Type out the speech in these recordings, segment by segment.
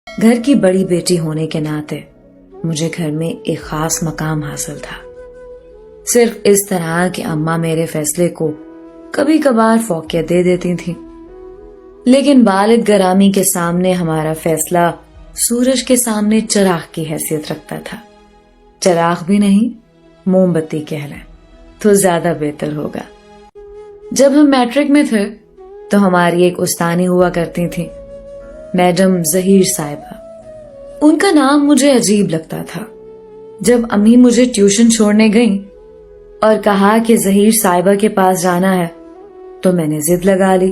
گھر کی بڑی بیٹی ہونے کے ناطے مجھے گھر میں ایک خاص مقام حاصل تھا، صرف اس طرح کہ اماں میرے فیصلے کو کبھی کبھار فوقیت دے دیتی تھیں، لیکن والد گرامی کے سامنے ہمارا فیصلہ سورج کے سامنے چراغ کی حیثیت رکھتا تھا۔ چراغ بھی نہیں، موم بتی کہہ لیں تو زیادہ بہتر ہوگا۔ جب ہم میٹرک میں تھے تو ہماری ایک استانی ہوا کرتی تھی، میڈم ظہیر صاحبہ۔ ان کا نام مجھے عجیب لگتا تھا۔ جب امی مجھے ٹیوشن چھوڑنے گئیں اور کہا کہ ظہیر صاحبہ کے پاس جانا ہے تو میں نے ضد لگا لی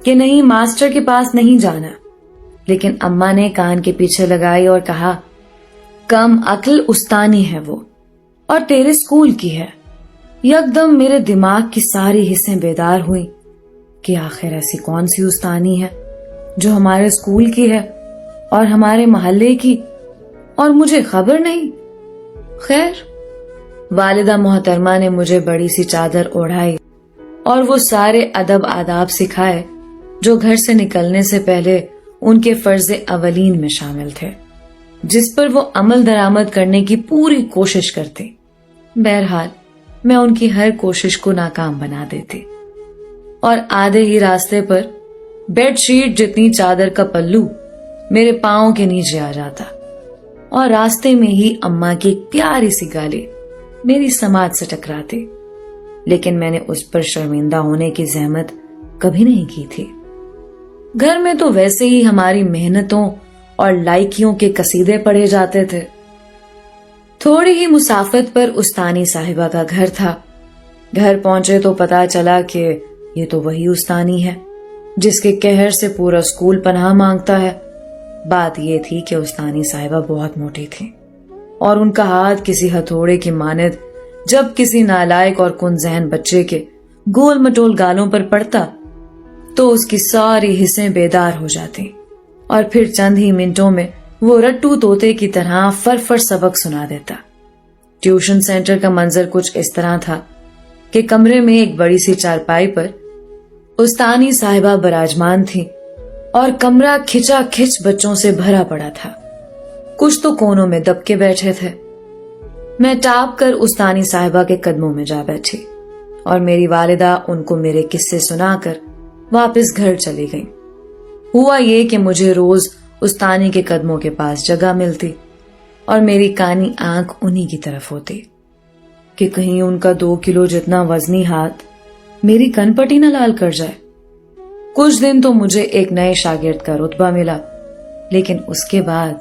کہ نہیں، ماسٹر کے پاس نہیں جانا، لیکن اماں نے کان کے پیچھے لگائی اور کہا کم عقل استانی ہے وہ، اور تیرے اسکول کی ہے۔ یکدم میرے دماغ کی ساری حصیں بیدار ہوئیں کہ آخر ایسی کون سی استانی ہے جو ہمارے اسکول کی ہے اور ہمارے محلے کی، اور مجھے خبر نہیں۔ خیر، والدہ محترمہ نے مجھے بڑی سی چادر اوڑھائی اور وہ سارے ادب آداب سکھائے جو گھر سے نکلنے سے پہلے ان کے فرض اولین میں شامل تھے، جس پر وہ عمل درآمد کرنے کی پوری کوشش کرتے۔ بہرحال میں ان کی ہر کوشش کو ناکام بنا دیتی، اور آدھے ہی راستے پر بیڈ شیٹ جتنی چادر کا پلو میرے پاؤں کے نیچے آ جاتا، اور راستے میں ہی اماں کی ایک پیاری سی گالی میری سماعت سے ٹکراتی، لیکن میں نے اس پر شرمندہ ہونے کی زحمت کبھی نہیں کی تھی۔ گھر میں تو ویسے ہی ہماری محنتوں اور لائکیوں کے قصیدے پڑھے جاتے تھے۔ تھوڑی ہی مسافت پر استانی صاحبہ کا گھر تھا۔ گھر پہنچے تو پتا چلا کہ یہ تو وہی استانی ہے جس کے قہر سے پورا اسکول پناہ مانگتا ہے۔ بات یہ تھی کہ استانی صاحبہ بہت موٹی تھی، اور ان کا ہاتھ کسی ہتھوڑے کی مانند جب کسی نالائق اور کن ذہن بچے کے گول مٹول گالوں پر پڑتا تو اس کی ساری حصیں بیدار ہو جاتی، اور پھر چند ہی منٹوں میں وہ رٹو طوطے کی طرح فر سبق سنا دیتا۔ ٹیوشن سینٹر کا منظر کچھ اس طرح تھا کہ کمرے میں ایک بڑی سی چارپائی پر استانی صاحبہ براجمان تھی، اور کمرہ کھچا کھچ بچوں سے بھرا پڑا تھا۔ کچھ تو کونوں میں دب کے بیٹھے تھے۔ میں ٹاپ کر استانی صاحبہ کے قدموں میں جا بیٹھی، اور میری والدہ ان کو میرے قصے سنا کر واپس گھر چلی گئی۔ ہوا یہ کہ مجھے روز استانی کے قدموں کے پاس جگہ ملتی، اور میری کانی آنکھ انہی کی طرف ہوتی کہ کہیں ان کا 2 کلو جتنا وزنی ہاتھ میری کن پٹی نہ لال کر جائے۔ کچھ دن تو مجھے ایک نئے شاگرد کا رتبہ ملا، لیکن اس کے بعد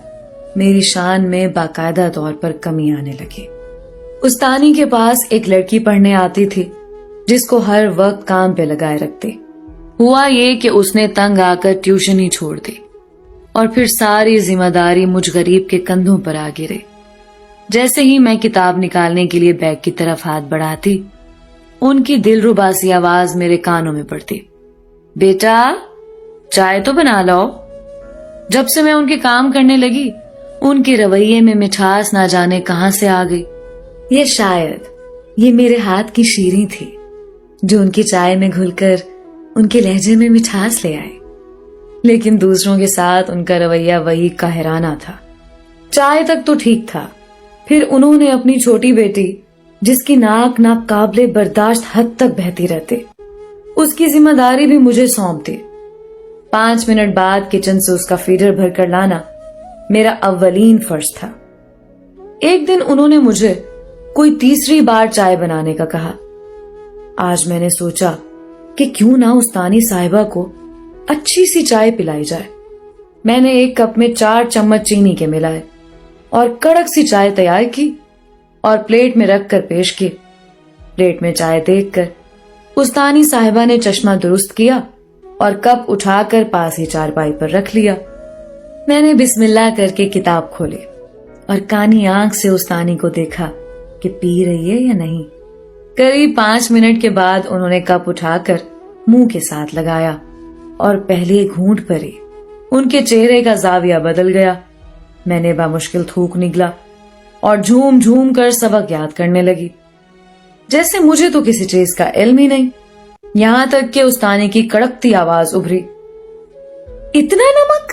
میری شان میں باقاعدہ طور پر کمی آنے لگی۔ استانی کے پاس ایک لڑکی پڑھنے آتی تھی جس کو ہر وقت کام پہ لگائے رکھتے۔ ہوا یہ کہ اس نے تنگ آ کر ٹیوشن ہی چھوڑ دی، اور پھر ساری ذمہ داری مجھ غریب کے کندھوں پر آ گرے۔ جیسے ہی میں کتاب نکالنے کے لیے بیگ کی طرف ہاتھ بڑھاتی، ان کی دل ربا سی آواز میرے کانوں میں پڑتی، بیٹا چائے تو بنا لو۔ جب سے میں ان کے کام کرنے لگی، ان کے رویے میں مٹھاس نہ جانے کہاں سے آ گئی۔ یہ شاید یہ میرے ہاتھ کی شیریں تھی جو ان کی چائے میں گھل کر ان کے لہجے میں مٹھاس لے آئے، لیکن دوسروں کے ساتھ ان کا رویہ وہی قاہرانہ تھا۔ چائے تک تو ٹھیک تھا، پھر انہوں نے اپنی چھوٹی بیٹی جس کی ناک ناقابل برداشت حد تک بہتی رہتی، اس کی ذمہ داری بھی مجھے سونپ دی۔ 5 منٹ بعد کچن سے اس کا فیڈر بھر کر لانا میرا اولین فرض تھا۔ ایک دن انہوں نے مجھے کوئی تیسری بار چائے بنانے کا کہا۔ آج میں نے سوچا کہ کیوں نہ استانی صاحبہ کو اچھی سی چائے پلائی جائے۔ میں نے ایک کپ میں 4 چمچ چینی کے ملائے اور کڑک سی چائے تیار کی اور پلیٹ میں رکھ کر پیش کی۔ پلیٹ میں چائے دیکھ کر استانی صاحبہ نے چشمہ درست کیا اور کپ اٹھا کر پاس ہی چارپائی پر رکھ لیا۔ میں نے بسم اللہ کر کے کتاب کھولی اور کانی آنکھ سے استانی کو دیکھا کہ پی رہی ہے یا نہیں۔ قریب 5 منٹ کے بعد انہوں نے کپ اٹھا کر منہ کے ساتھ لگایا اور پہلے گھونٹ پر ہی ان کے چہرے کا زاویہ بدل گیا۔ میں نے بامشکل تھوک نگلا اور جھوم جھوم کر سبق یاد کرنے لگی، جیسے مجھے تو کسی چیز کا علم ہی نہیں۔ یہاں تک کہ استانی کی کڑکتی آواز ابھری، اتنا نمک؟